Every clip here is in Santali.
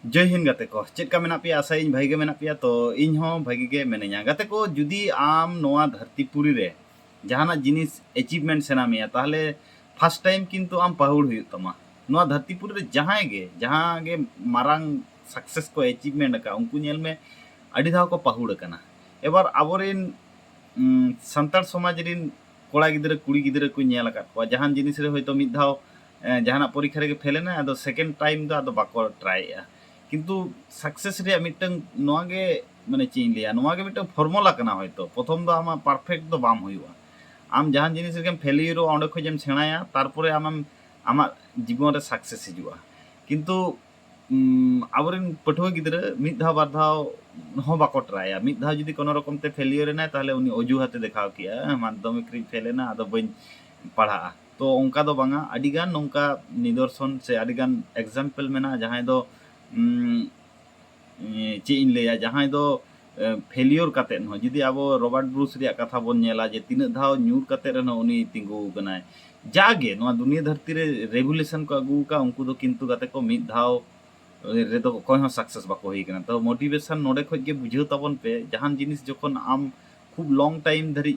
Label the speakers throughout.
Speaker 1: जय हिंद गाते को चेक का मेना पिया आशा इन भाई के मेना पिया तो इन हो भागी के मेनेया गाते को जुदी आम नोआ धरतीपुरी रे जहाना जिनिस अचीवमेंट सेना मिया ताहले फर्स्ट टाइम किंतु आम पहुड़ हुई तमा नोआ धरतीपुरी रे जहां गे मारांग सक्सेस को अचीवमेंट का उनको नेल में अड़ी धाव को पहुड़ कना एबार आबोरिन संतार समाज रिन कोड़ा गिदरे कुड़ी गिदरे को नेल का को जहां जिनिस रे होयतो मिद धाव जहाना परीक्षा रे फेलेना अदो सेकेंड टाइम दो अदो बाको ट्राई किंतु सक्सेस रे मिटंग नोआगे माने चीन लिया नोआगे मिटंग फॉर्मूला कना होयतो प्रथम दो आमा परफेक्ट दो बाम हुआ आम जहां जिनिस रे फेलियर ओंडे खजेम सेणाया तारपरे आमा जीवन रे सक्सेस हिजुआ किंतु आबरेन पठुआ गिदरे मिद धाव बार धाव हो बाको ट्राया मिद धाव जदी कोनो रकम ते फेलियर ना ताहले उनी अजुहाते देखाव किया माध्यमिक रे फेलेना आदो बइन पढ़ा तो उनका दो बांगा अडिगान नोंका निदर्शन से अडिगान एग्जाम्पल मेना जहां दो चे इन लेया जहां दो फेलियर काते न जदी आबो रॉबर्ट ब्रूस रिया कथा बोन नेला जे तीन धाव न्यूर काते रन उनी तिंगु गनाय जागे नोआ दुनिया धरती रे रेवोल्यूशन को अगु का उनको दो किंतु काते को मिद धाव रे दो कोय हो सक्सेस बाको होई कना तो मोटिवेशन नोडे खoj गे बुझेव ताबन पे जहान जिनिस जखन आम खूब लॉन्ग टाइम धरी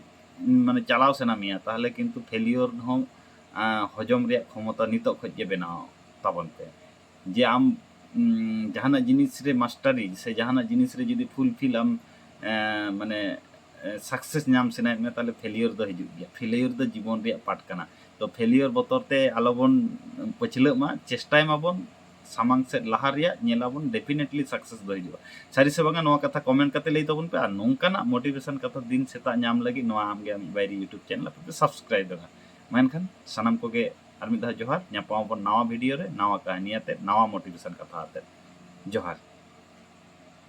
Speaker 1: माने चलाव सेना मिया ताहले किंतु फेलियर हो हजम रे क्षमता नितो खoj गे बनाव ताबन पे जे आम जहाना जिनिस रे मास्टरी से जहाना जिनिस रे जदी फुलफिल आम माने सक्सेस नाम सेना में ताले फेलियर दो हिजु गया फेलियर दो जीवन रे पार्ट कना तो फेलियर बतरते आलोबन पछले मा चेष्टाय माबन सामांग से लहा रिया नेलाबन डेफिनेटली सक्सेस दो हिजुआ सारी से बांगा नोआ कथा कमेंट कते लई तबन पे आ नोंकाना मोटिवेशन कथा दिन सेता नाम लगी नोआ आमगे आम बायरी यूट्यूब चैनल पे सब्सक्राइब दगा मेनखान सनम को गे आर मिद धा जोहार न्यापामबन नावा वीडियो रे नावा कहानी आते नावा मोटिवेशन कथा आते जोहार।